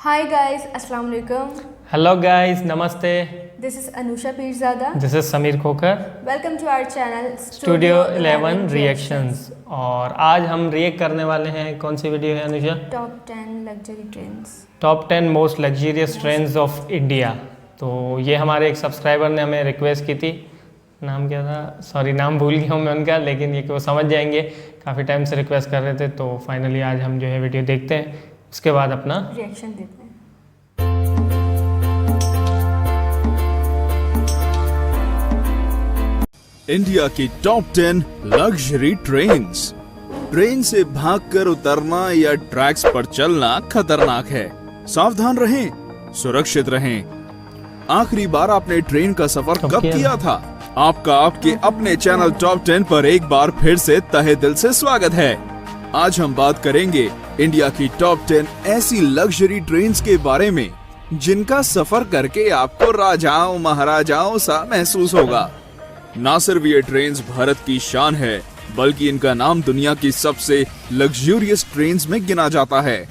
Hi guys, Assalamu alaikum. Hello guys, नमस्ते। This is Anusha Pirzada. This is Sameer Khokhar, Welcome to our channel studio 11 reactions. और आज हम react करने वाले हैं, कौन सी वीडियो है Anuja? Top 10 luxury trains. Top 10 most luxurious trains of India. तो ये हमारे एक सब्सक्राइबर ने हमें रिक्वेस्ट की थी, नाम क्या था, सॉरी नाम भूल गया हूँ मैं उनका, लेकिन ये कि वो समझ जाएंगे, काफ़ी टाइम से रिक्वेस्ट कर रहे थे। तो फाइनली आज हम जो है वीडियो देखते हैं, उसके बाद अपना रिएक्शन देते हैं। इंडिया की टॉप 10 लग्जरी ट्रेन्स। ट्रेन से भागकर उतरना या ट्रैक्स पर चलना खतरनाक है। सावधान रहें, सुरक्षित रहें। आखिरी बार आपने ट्रेन का सफर कब किया था? आपका आपके अपने चैनल टॉप 10 पर एक बार फिर से तहे दिल से स्वागत है। आज हम बात करेंगे इंडिया की टॉप 10 ऐसी लग्जरी ट्रेन्स के बारे में जिनका सफर करके आपको राजाओं महाराजाओं सा महसूस होगा। ना सिर्फ ये ट्रेन्स भारत की शान है, बल्कि इनका नाम दुनिया की सबसे लग्जूरियस ट्रेन्स में गिना जाता है।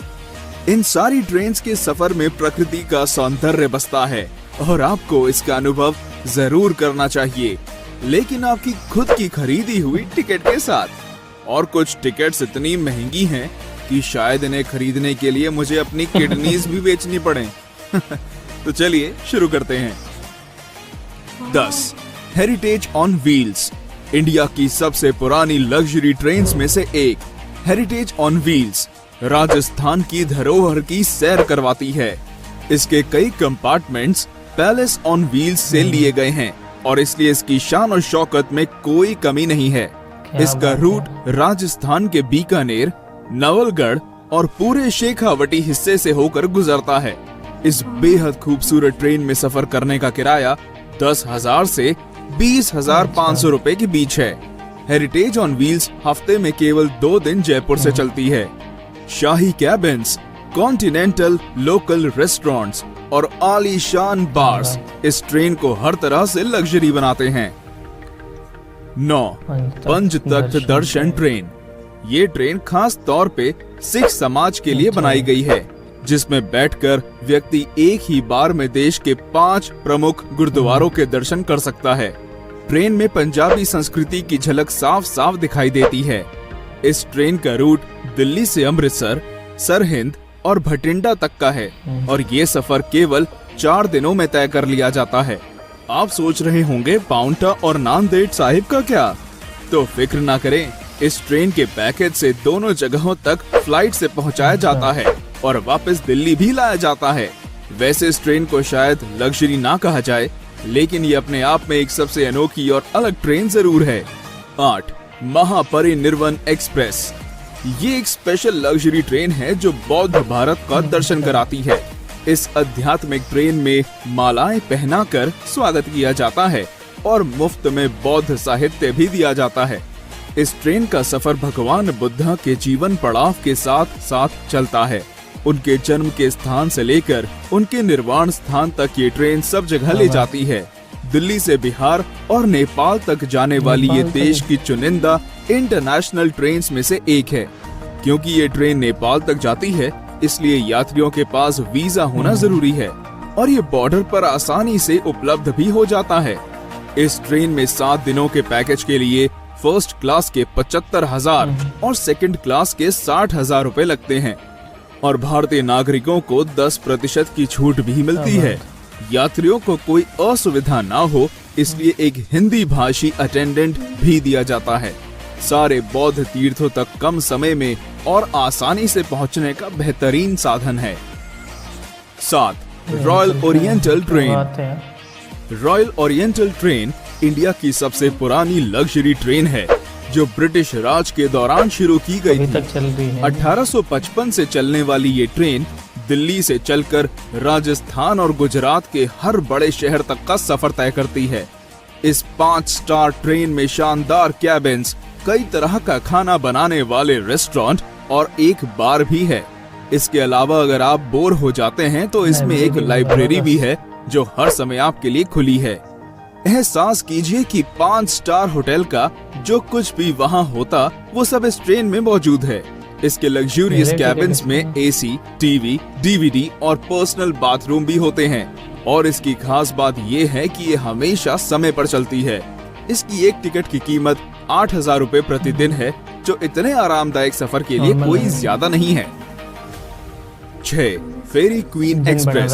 इन सारी ट्रेन्स के सफर में प्रकृति का सौंदर्य बसता है और आपको इसका अनुभव जरूर करना चाहिए, लेकिन आपकी खुद की खरीदी हुई टिकट के साथ। और कुछ टिकट्स इतनी महंगी हैं कि शायद इन्हें खरीदने के लिए मुझे अपनी किडनीज भी बेचनी पड़े। तो चलिए शुरू करते हैं। 10 हेरिटेज ऑन व्हील्स। इंडिया की सबसे पुरानी लग्जरी ट्रेन्स में से एक हेरिटेज ऑन व्हील्स राजस्थान की धरोहर की सैर करवाती है। इसके कई कंपार्टमेंट्स पैलेस ऑन व्हील्स से लिए गए हैं और इसलिए इसकी शान और शौकत में कोई कमी नहीं है। इसका रूट राजस्थान के बीकानेर, नवलगढ़ और पूरे शेखावटी हिस्से से होकर गुजरता है। इस बेहद खूबसूरत ट्रेन में सफर करने का किराया 10,000 से 20,500 रुपए के बीच है। हेरिटेज ऑन व्हील्स हफ्ते में केवल 2 दिन जयपुर से चलती है। शाही कैबिन्स, कॉन्टिनेंटल लोकल रेस्टोरेंट्स और आलीशान बार्स इस ट्रेन को हर तरह से लग्जरी बनाते हैं। 9 पंच तख्त दर्शन ट्रेन। ये ट्रेन खास तौर पे सिख समाज के लिए बनाई गई है, जिसमें बैठकर व्यक्ति एक ही बार में देश के 5 प्रमुख गुरुद्वारों के दर्शन कर सकता है। ट्रेन में पंजाबी संस्कृति की झलक साफ साफ दिखाई देती है। इस ट्रेन का रूट दिल्ली से अमृतसर, सरहिंद और भटिंडा तक का है और ये सफर केवल 4 दिनों में तय कर लिया जाता है। आप सोच रहे होंगे पाउंटा और नांदेड़ साहिब का क्या? तो फिक्र ना करें, इस ट्रेन के पैकेज से दोनों जगहों तक फ्लाइट से पहुंचाया जाता है और वापस दिल्ली भी लाया जाता है। वैसे इस ट्रेन को शायद लग्जरी ना कहा जाए, लेकिन ये अपने आप में एक सबसे अनोखी और अलग ट्रेन जरूर है। 8 महापरिनिर्वाण एक्सप्रेस। ये एक स्पेशल लग्जरी ट्रेन है जो बौद्ध भारत का दर्शन कराती है। इस आध्यात्मिक ट्रेन में मालाएं पहनाकर स्वागत किया जाता है और मुफ्त में बौद्ध साहित्य भी दिया जाता है। इस ट्रेन का सफर भगवान बुद्धा के जीवन पड़ाव के साथ साथ चलता है। उनके जन्म के स्थान से लेकर उनके निर्वाण स्थान तक ये ट्रेन सब जगह ले जाती है। दिल्ली से बिहार और नेपाल तक जाने वाली ये देश की चुनिंदा इंटरनेशनल ट्रेन्स में से एक है। क्योंकि ये ट्रेन नेपाल तक जाती है, इसलिए यात्रियों के पास वीजा होना जरूरी है और ये बॉर्डर पर आसानी से उपलब्ध भी हो जाता है। इस ट्रेन में 7 दिनों के पैकेज के लिए फर्स्ट क्लास के 75,000 और सेकंड क्लास के 60,000 रुपए लगते हैं और भारतीय नागरिकों को 10% की छूट भी मिलती है। यात्रियों को कोई असुविधा ना हो, इसलिए एक हिंदी भाषी अटेंडेंट भी दिया जाता है। सारे बौद्ध तीर्थों तक कम समय में और आसानी से पहुंचने का बेहतरीन साधन है। 7 royal oriental train. Royal oriental train India की सबसे पुरानी लग्जरी ट्रेन है, जो ब्रिटिश राज के दौरान शुरू की गई थी। 1855 से चलने वाली ये ट्रेन दिल्ली से चलकर राजस्थान और गुजरात के हर बड़े शहर तक का सफर तय करती है। इस 5 स्टार ट्रेन में शानदार कैबिन्स, कई तरह का खाना बनाने वाले रेस्टोरेंट और एक बार भी है। इसके अलावा अगर आप बोर हो जाते हैं तो इसमें एक लाइब्रेरी भी है जो हर समय आपके लिए खुली है। एहसास कीजिए कि 5 स्टार होटल का जो कुछ भी वहाँ होता वो सब इस ट्रेन में मौजूद है। इसके लग्जूरियस कैबिन्स में एसी, टीवी, डीवीडी और पर्सनल बाथरूम भी होते हैं। और इसकी खास बात ये है कि ये हमेशा समय पर चलती है। इसकी एक टिकट की कीमत 8,000 रुपए प्रतिदिन है, जो इतने आरामदायक सफर के लिए कोई ज्यादा नहीं है। 6. फेरी क्वीन एक्सप्रेस।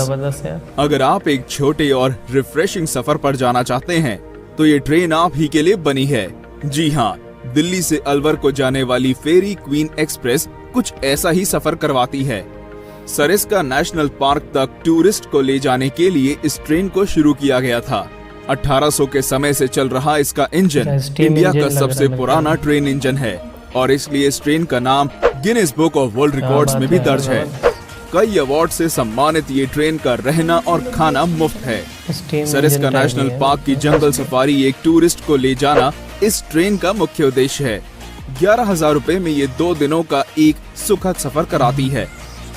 अगर आप एक छोटे और रिफ्रेशिंग सफर पर जाना चाहते हैं तो ये ट्रेन आप ही के लिए बनी है। जी हाँ, दिल्ली से अलवर को जाने वाली फेरी क्वीन एक्सप्रेस कुछ ऐसा ही सफर करवाती है। सरिस्का नेशनल पार्क तक टूरिस्ट को ले जाने के लिए इस ट्रेन को शुरू किया गया था। 1800 के समय से चल रहा इसका इंजन इंडिया का सबसे पुराना ट्रेन इंजन है और इसलिए इस ट्रेन का नाम Guinness book of world records में भी दर्ज है। कई अवार्ड से सम्मानित ये ट्रेन का रहना और खाना मुफ्त है। सरिस्का नेशनल पार्क की जंगल सफारी एक टूरिस्ट को ले जाना इस ट्रेन का मुख्य उद्देश्य है। 11,000 रुपए में ये 2 दिनों का एक सुखद सफर कराती है।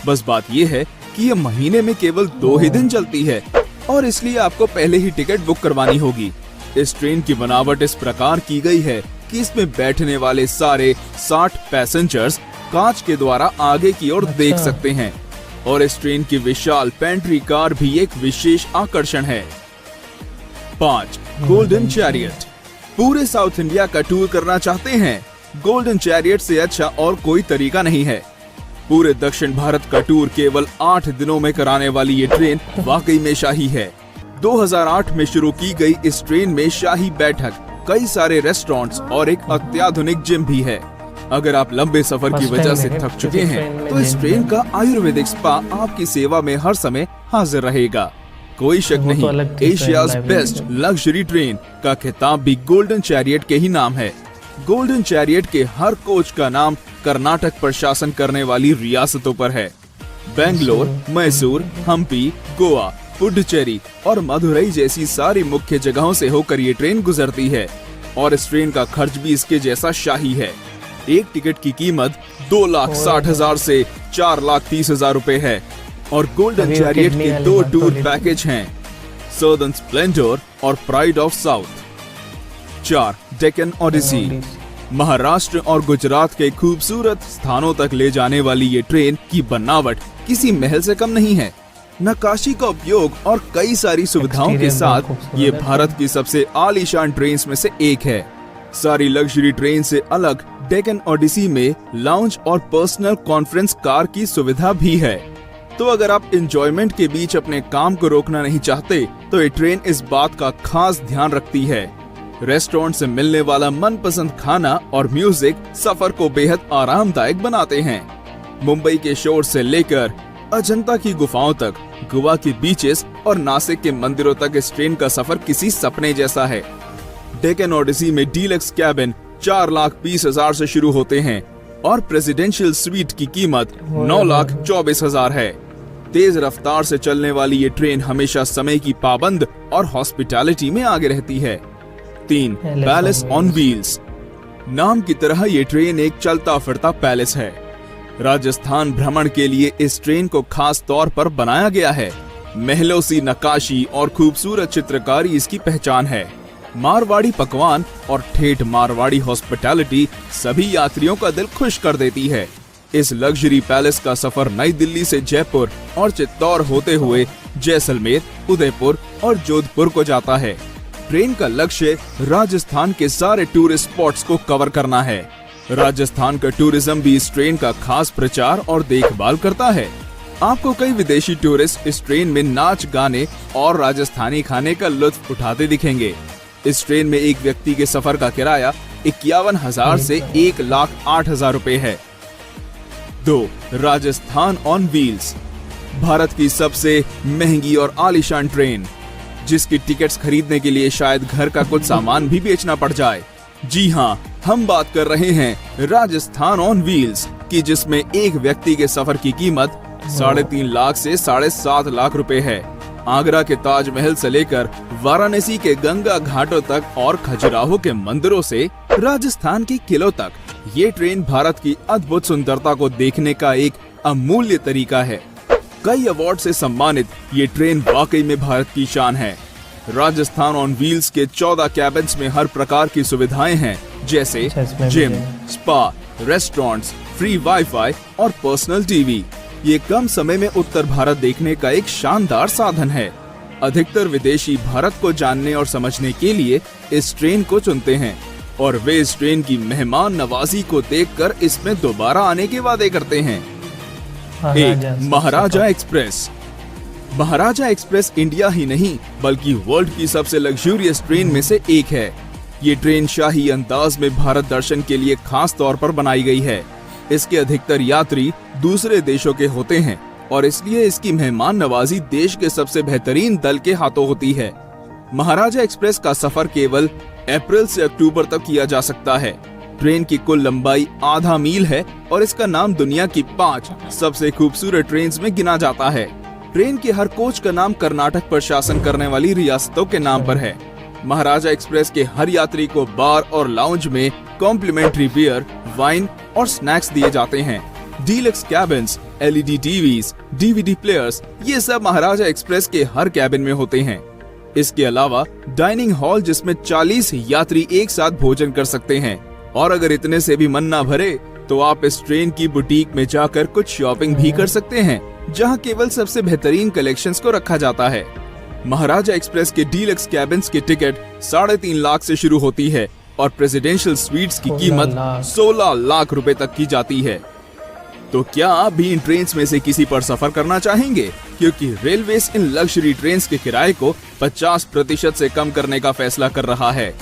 बस बात ये है कि ये महीने में केवल 2 ही दिन चलती है और इसलिए आपको पहले ही टिकट बुक करवानी होगी। इस ट्रेन की बनावट इस प्रकार की गई है कि इसमें बैठने वाले सारे 60 पैसेंजर्स कांच के द्वारा आगे की ओर देख सकते हैं और इस ट्रेन की विशाल पेंट्री कार भी एक विशेष आकर्षण है। 5. Golden chariot. पूरे साउथ इंडिया का टूर करना चाहते हैं? गोल्डन चैरियट से अच्छा और कोई तरीका नहीं है। पूरे दक्षिण भारत का टूर केवल 8 दिनों में कराने वाली ये ट्रेन वाकई में शाही है। 2008 में शुरू की गई इस ट्रेन में शाही बैठक, कई सारे रेस्टोरेंट्स और एक अत्याधुनिक जिम भी है। अगर आप लंबे सफर की वजह से थक चुके हैं तो इस ट्रेन का आयुर्वेदिक स्पा आपकी सेवा में हर समय हाजिर रहेगा। कोई शक नहीं, एशियाज बेस्ट लग्जरी ट्रेन का खिताब भी गोल्डन चैरियट के ही नाम है। गोल्डन चैरियट के हर कोच का नाम कर्नाटक पर शासन करने वाली रियासतों पर है। बेंगलोर, मैसूर, हम्पी, गोवा, पुडुचेरी और मदुरई जैसी सारी मुख्य जगहों से होकर ये ट्रेन गुजरती है और इस ट्रेन का खर्च भी इसके जैसा शाही है। एक टिकट की कीमत 2,60,000 से 4,30,000 रुपए है और गोल्डन चैरियट के 2 टूर पैकेज हैं, सदर्न स्प्लेंडर और pride of south. 4. Deccan odyssey. Maharashtra और गुजरात के खूबसूरत स्थानों तक ले जाने वाली ये ट्रेन की बनावट किसी महल से कम नहीं है। नक्काशी का उपयोग और कई सारी सुविधाओं के साथ ये भारत की सबसे आलीशान ट्रेन में से एक है। सारी लग्जरी ट्रेन से अलग डेक्कन ओडिसी में लाउंज और पर्सनल कॉन्फ्रेंस कार की सुविधा भी है। तो अगर आप एंजॉयमेंट के बीच अपने काम को रोकना नहीं चाहते तो ये ट्रेन इस बात का खास ध्यान रखती है। रेस्टोरेंट से मिलने वाला मनपसंद खाना और म्यूजिक सफर को बेहद आरामदायक बनाते हैं। मुंबई के शोर से लेकर अजंता की गुफाओं तक, गोवा के बीचेस और नासिक के मंदिरों तक इस ट्रेन का सफर किसी सपने जैसा है। डेक्कन ओडिसी में डीलक्स कैबिन 4,20,000 से शुरू होते हैं और प्रेसिडेंशियल स्वीट की कीमत 9,24,000 है। तेज रफ्तार से चलने वाली ये ट्रेन हमेशा समय की पाबंद और हॉस्पिटैलिटी में आगे रहती है। 3. Palace on wheels. नाम की तरह ये ट्रेन एक चलता फिरता पैलेस है। राजस्थान भ्रमण के लिए इस ट्रेन को खास तौर पर बनाया गया है। महलों सी नक्काशी और खूबसूरत चित्रकारी इसकी पहचान है। मारवाड़ी पकवान और ठेठ मारवाड़ी हॉस्पिटैलिटी सभी यात्रियों का दिल खुश कर देती है। इस लग्जरी पैलेस का सफर नई दिल्ली से जयपुर और चित्तौड़ होते हुए जैसलमेर, उदयपुर और जोधपुर को जाता है। ट्रेन का लक्ष्य राजस्थान के सारे टूरिस्ट स्पॉट्स को कवर करना है। राजस्थान का टूरिज्म भी इस ट्रेन का खास प्रचार और देखभाल करता है। आपको कई विदेशी टूरिस्ट इस ट्रेन में नाच गाने और राजस्थानी खाने का लुत्फ उठाते दिखेंगे। इस ट्रेन में एक व्यक्ति के सफर का किराया 51,000 से 1,08,000 रुपए है। 2. Rajasthan on wheels. भारत की सबसे महंगी और आलीशान ट्रेन, जिसकी टिकट्स खरीदने के लिए शायद घर का कुछ सामान भी बेचना पड़ जाए। जी हाँ, हम बात कर रहे हैं राजस्थान ऑन व्हील्स की, जिसमें एक व्यक्ति के सफर की कीमत 3.5 लाख से 7.5 लाख रुपए है। आगरा के ताजमहल से लेकर वाराणसी के गंगा घाटों तक और खजुराहो के मंदिरों से राजस्थान के किलों तक, ये ट्रेन भारत की अद्भुत सुंदरता को देखने का एक अमूल्य तरीका है। कई अवार्ड से सम्मानित ये ट्रेन वाकई में भारत की शान है। राजस्थान ऑन व्हील्स के 14 कैबिन्स में हर प्रकार की सुविधाएं हैं, जैसे gym, spa, restaurants, free wifi और पर्सनल टीवी। ये कम समय में उत्तर भारत देखने का एक शानदार साधन है। अधिकतर विदेशी भारत को जानने और समझने के लिए इस ट्रेन को चुनते हैं और वे इस ट्रेन की मेहमान नवाजी को देखकर इसमें दोबारा आने के वादे करते हैं। एक महाराजा एक्सप्रेस। महाराजा एक्सप्रेस इंडिया ही नहीं बल्कि वर्ल्ड की सबसे लग्जूरियस ट्रेन में से एक है। ये ट्रेन शाही अंदाज में भारत दर्शन के लिए खास तौर पर बनाई गई है। इसके अधिकतर यात्री दूसरे देशों के होते हैं और इसलिए इसकी मेहमान नवाजी देश के सबसे बेहतरीन दल के हाथों होती है। महाराजा एक्सप्रेस का सफर केवल अप्रैल से अक्टूबर तक किया जा सकता है। ट्रेन की कुल लंबाई आधा मील है और इसका नाम दुनिया की 5 सबसे खूबसूरत ट्रेन में गिना जाता है। ट्रेन के हर कोच का नाम कर्नाटक पर शासन करने वाली रियासतों के नाम पर है। महाराजा एक्सप्रेस के हर यात्री को बार और लाउंज में कॉम्प्लीमेंट्री बियर, वाइन और स्नैक्स दिए जाते हैं। Deluxe cabins, LED TVs, DVD players, ये सब महाराजा एक्सप्रेस के हर कैबिन में होते हैं। इसके अलावा डाइनिंग हॉल जिसमें 40 यात्री एक साथ भोजन कर सकते हैं और अगर इतने से भी मन ना भरे तो आप इस ट्रेन की बुटीक में जाकर कुछ शॉपिंग भी कर सकते हैं, जहां केवल सबसे बेहतरीन कलेक्शंस को रखा जाता है। महाराजा एक्सप्रेस के डीलक्स कैबिन्स की टिकट 3.5 लाख से शुरू होती है और प्रेसिडेंशियल स्वीट्स की कीमत 16 लाख रुपए तक की जाती है। तो क्या आप भी इन ट्रेन्स में से किसी पर सफर करना चाहेंगे? क्योंकि रेलवेज इन लग्जरी ट्रेन्स के किराए को 50% से कम करने का फैसला कर रहा है।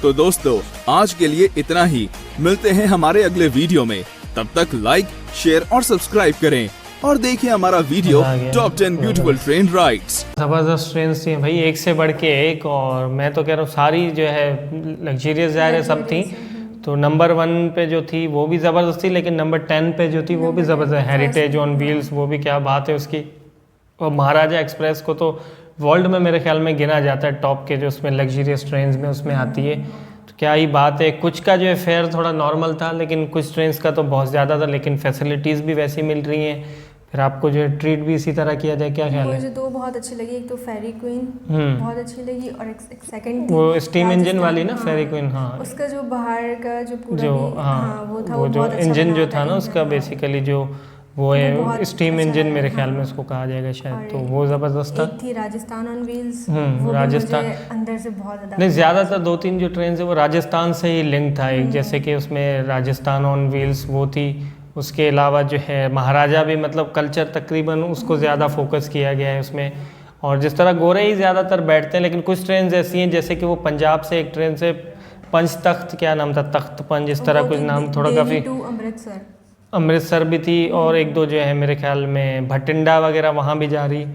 तो दोस्तों, आज के लिए इतना ही। मिलते हैं हमारे अगले वीडियो में। तब तक लाइक, शेयर और सब्सक्राइब करें और देखिए हमारा video top 10 beautiful train rides. ज़बरदस्त ट्रेन थी भाई, एक से बढ़ के एक। और मैं तो कह रहा हूँ सारी जो है लग्जरियस ज़ाहिर है सब थी। तो नंबर 1 पे जो थी वो भी ज़बरदस्त थी, लेकिन नंबर 10 पे जो थी वो भी ज़बरदस्त। हेरिटेज ऑन व्हील्स, वो भी क्या बात है उसकी। और महाराजा एक्सप्रेस को तो वर्ल्ड में मेरे ख्याल में गिना जाता है टॉप के जो उसमें लग्जरियस ट्रेन में उसमें आती है। तो क्या ही बात है। कुछ का जो है फेयर थोड़ा नॉर्मल था, लेकिन कुछ ट्रेन का तो बहुत ज़्यादा था, लेकिन फैसिलिटीज़ भी वैसी मिल रही हैं। फिर आपको जो है ट्रीट भी इसी तरह किया जाए। क्या ख्याल है? मुझे 2 बहुत अच्छी लगी। एक तो फेरी क्वीन बहुत अच्छी लगी और एक सेकंड वो स्टीम इंजन वाली ना, फेरी क्वीन। हाँ, उसका जो बाहर का जो पूरा जो वो जो इंजन जो था ना उसका बेसिकली जो वो है स्टीम इंजन मेरे ख्याल में उसको कहा जाएगा शायद। तो वो ज़बरदस्त था। एक थी राजस्थान ऑन व्हील्स, वो राजस्थान अंदर से बहुत ज़्यादा नहीं, ज़्यादातर 2-3 जो ट्रेन है वो राजस्थान से ही लिंक था। एक जैसे कि उसमें राजस्थान ऑन व्हील्स वो थी। उसके अलावा जो है महाराजा भी मतलब कल्चर तकरीबन उसको ज़्यादा फोकस किया गया है उसमें। और जिस तरह गोरे ही ज़्यादातर बैठते हैं, लेकिन कुछ ट्रेन ऐसी हैं जैसे कि वो पंजाब से एक ट्रेन से पंच तख्त, क्या नाम था, तख्त पंच, इस तरह कुछ नाम थोड़ा काफ़ी। अमृतसर भी थी और 1-2 जो है मेरे ख्याल में भटिंडा वगैरह वहाँ भी जा रही।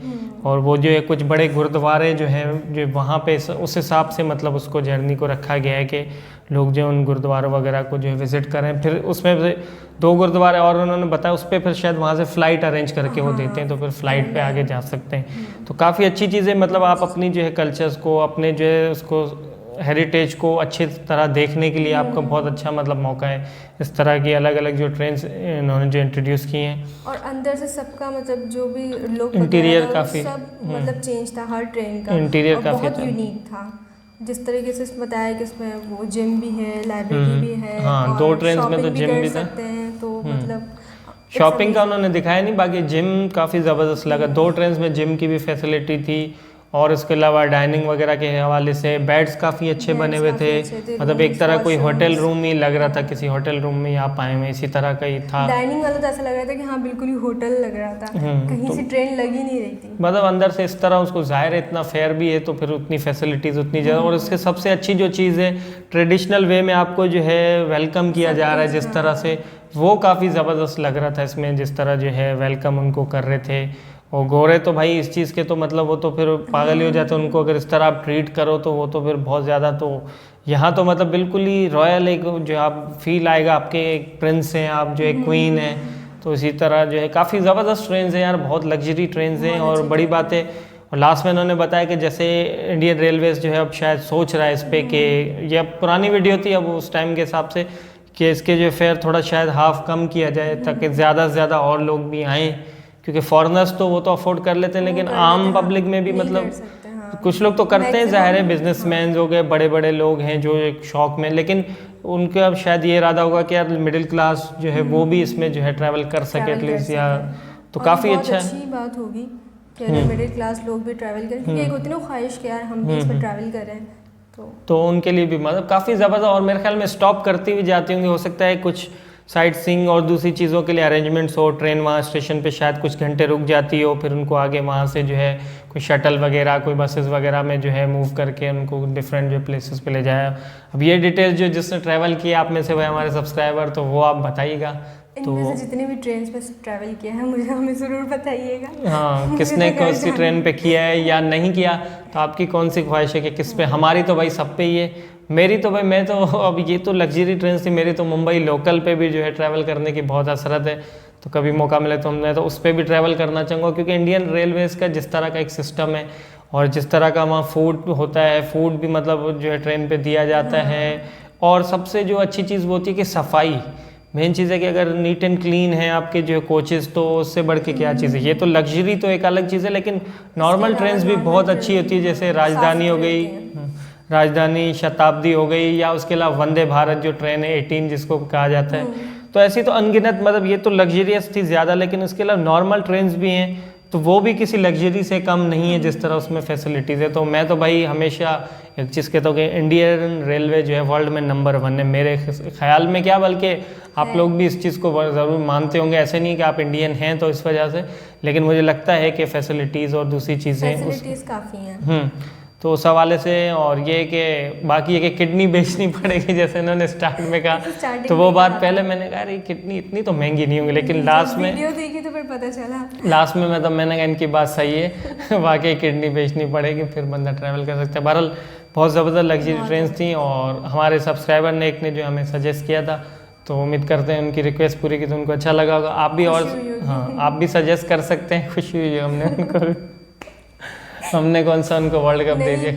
और वो जो है कुछ बड़े गुरुद्वारे जो हैं जो वहाँ पे उस हिसाब से मतलब उसको जर्नी को रखा गया है कि लोग जो उन गुरुद्वारों वगैरह को जो है विज़िट करें। फिर उसमें 2 गुरुद्वारे और उन्होंने बताया उस पर फिर शायद वहाँ से फ़्लाइट अरेंज करके वो देते हैं, तो फिर फ़्लाइट पे आगे जा सकते हैं। तो काफ़ी अच्छी चीज़ें, मतलब आप अपनी जो है कल्चर्स को, अपने जो है उसको हेरिटेज को अच्छी तरह देखने के लिए आपका बहुत अच्छा मतलब मौका है। इस तरह की अलग अलग जो ट्रेन्स इन्होंने जो इंट्रोड्यूस की हैं और अंदर से सबका मतलब जो भी लोग इंटीरियर काफ़ी मतलब चेंज था हर ट्रेन का। इंटीरियर काफ़ी बहुत यूनिक था। जिस तरीके से इसमें बताया कि इसमें वो जिम भी है, लाइब्रेरी भी है। हाँ, 2 ट्रेन में तो जिम भी था। तो मतलब शॉपिंग का उन्होंने दिखाया नहीं, बाकी जिम काफ़ी ज़बरदस्त लगा। 2 ट्रेन में जिम की भी फैसिलिटी थी और इसके अलावा डाइनिंग वगैरह के हवाले से बेड्स काफ़ी अच्छे बने हुए थे। मतलब एक तरह कोई होटल रूम ही लग रहा था, किसी होटल रूम में आप आए हुए, इसी तरह का ही था। डाइनिंग वाला तो ऐसा लग रहा था कि हाँ बिल्कुल ही होटल लग रहा था, कहीं से ट्रेन लगी नहीं रही थी। मतलब अंदर से इस तरह उसको ज़ाहिर है इतना फेयर भी है तो फिर उतनी फैसिलिटीज़ उतनी ज़्यादा। और इसके सबसे अच्छी जो चीज़ है ट्रेडिशनल वे में आपको जो है वेलकम किया जा रहा है जिस तरह से, वो काफ़ी ज़बरदस्त लग रहा था इसमें, जिस तरह जो है वेलकम उनको कर रहे थे। और गोरे तो भाई इस चीज़ के तो मतलब वो तो फिर पागल ही हो जाते हैं, उनको अगर इस तरह आप ट्रीट करो तो वो तो फिर बहुत ज़्यादा। तो यहाँ तो मतलब बिल्कुल ही रॉयल एक जो आप फील आएगा, आपके एक प्रिंस हैं, आप जो एक क्वीन है। तो इसी तरह जो है काफ़ी ज़बरदस्त ट्रेन हैं यार, बहुत लग्जरी ट्रेन हैं। और बड़ी बात है, और लास्ट में इन्होंने बताया कि जैसे इंडियन रेलवेज़ जो है अब शायद सोच रहा है इस पर कि यह पुरानी वीडियो थी अब उस टाइम के हिसाब से कि इसके जो फेयर थोड़ा शायद हाफ कम किया जाए ताकि ज़्यादा से ज़्यादा और लोग भी आएँ। क्योंकि फॉरेनर्स तो वो तो अफोर्ड कर लेते हैं, लेकिन आम पब्लिक में भी मतलब कुछ लोग तो करते हैं, ज़ाहिर है बिजनेसमैन हो गए, बड़े बड़े लोग हैं जो एक शौक में, लेकिन उनका अब शायद ये इरादा होगा कि यार मिडिल क्लास जो है वो भी इसमें जो है ट्रैवल कर सके एटलीस्ट, या तो काफ़ी अच्छा है। अच्छी बात होगी कि अगर मिडिल क्लास लोग भी ट्रैवल करें, क्योंकि एक होती है ना ख्वाहिश कि यार हम भी इस पर ट्रैवल करें, तो उनके लिए भी मतलब काफ़ी ज़बरदस्त, और मेरे ख्याल में स्टॉप करती भी जाती होंगी, हो सकता है कुछ साइट सीइंग और दूसरी चीज़ों के लिए अरेंजमेंट्स हो, ट्रेन वहाँ स्टेशन पे शायद कुछ घंटे रुक जाती हो, फिर उनको आगे वहाँ से जो है कोई शटल वगैरह, कोई बसेस वगैरह में जो है मूव करके उनको डिफरेंट जो प्लेसेस पे ले जाया। अब ये डिटेल्स जो जिसने ट्रैवल किया आप में से भाई हमारे सब्सक्राइबर, तो वो आप बताइएगा। तो इनमें से जितने भी ट्रेन पे ट्रैवल किया है मुझे हमें ज़रूर बताइएगा। हाँ, किसने कौन सी ट्रेन पे किया है या नहीं किया, तो आपकी कौन सी ख्वाहिश है कि किस पे। हमारी तो भाई सब पे ही है, मेरी तो भाई मैं तो अब ये तो लग्जरी ट्रेन थी, मेरी तो मुंबई लोकल पे भी जो है ट्रैवल करने की बहुत हसरत है, तो कभी मौका मिले तो मैं तो उस पर भी ट्रैवल करना चाहूँगा, क्योंकि इंडियन रेलवेज़ का जिस तरह का एक सिस्टम है और जिस तरह का वहाँ फूड होता है, फूड भी मतलब जो है ट्रेन पे दिया जाता है, और सबसे जो अच्छी चीज़ वो होती है कि सफाई मेन चीज़ है कि अगर नीट एंड क्लीन है आपके जो कोचेस, तो उससे बढ़ के क्या चीज़ है। ये तो लग्जरी तो एक अलग चीज़ है, लेकिन नॉर्मल ट्रेन्स भी बहुत अच्छी होती है, जैसे राजधानी हो गई, राजधानी, शताब्दी हो गई, या उसके अलावा वंदे भारत जो ट्रेन है 18 जिसको कहा जाता है, तो ऐसी तो अनगिनत, मतलब ये तो लग्जरियस थी ज़्यादा, लेकिन उसके अलावा नॉर्मल ट्रेन्स भी हैं, तो वो भी किसी लग्जरी से कम नहीं है जिस तरह उसमें फैसिलिटीज़ है। तो मैं तो भाई हमेशा एक चीज़ कहता हूँ कि इंडियन रेलवे जो है वर्ल्ड में नंबर 1 है मेरे ख्याल में, क्या बल्कि आप लोग भी इस चीज़ को ज़रूर मानते होंगे, ऐसे नहीं कि आप इंडियन हैं तो इस वजह से, लेकिन मुझे लगता है कि फैसिलिटीज़ और दूसरी चीज़ें काफ़ी हैं। तो उस हवाले से, और ये कि बाकी ये कि किडनी बेचनी पड़ेगी जैसे इन्होंने स्टार्ट में कहा, तो वो बात पहले मैंने कहा अरे किडनी इतनी तो महंगी नहीं होंगी, लेकिन लास्ट में वीडियो देखी तो फिर पता चला, लास्ट में मैंने कहा इनकी बात सही है वाकई किडनी बेचनी पड़ेगी, फिर बंदा ट्रैवल कर सकता है। बहरहाल बहुत ज़बरदस्त लग्जरी ट्रेन थी, और हमारे सब्सक्राइबर ने एक ने जो हमें सजेस्ट किया था, तो उम्मीद करते हैं उनकी रिक्वेस्ट पूरी की तो उनको अच्छा लगा होगा। आप भी, और हाँ आप भी सजेस्ट कर सकते हैं, खुशी हुई है हमने उनको हमने कौन सा उनको वर्ल्ड कप दे दिया।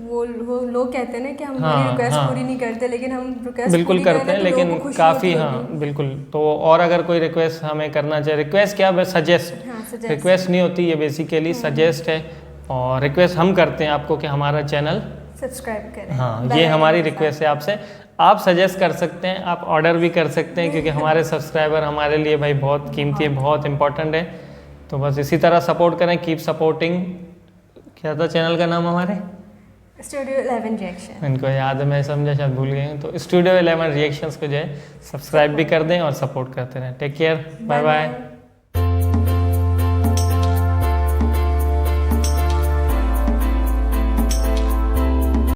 वो लोग कहते हैं ना कि हम रिक्वेस्ट पूरी नहीं करते, लेकिन हम रिक्वेस्ट बिल्कुल करते हैं, लेकिन काफ़ी बिल्कुल। तो और अगर कोई रिक्वेस्ट हमें करना चाहे, रिक्वेस्ट क्या बस सजेस्ट, रिक्वेस्ट नहीं होती ये बेसिकली सजेस्ट है, और रिक्वेस्ट हम करते हैं आपको कि हमारा चैनल सब्सक्राइब करें। हाँ, ये हमारी रिक्वेस्ट है आपसे। आप सजेस्ट कर सकते हैं, आप ऑर्डर भी कर सकते हैं, क्योंकि हमारे सब्सक्राइबर हमारे लिए भाई बहुत कीमती है, बहुत इंपॉर्टेंट है। तो बस इसी तरह सपोर्ट करें, कीप सपोर्टिंग। क्या था चैनल का नाम हमारे? Studio 11 reaction. इनको याद है, मैं समझा शायद भूल गए हैं। तो स्टूडियो 11 रिएक्शंस को जो है सब्सक्राइब भी कर दें और सपोर्ट करते रहें। Take care, bye bye.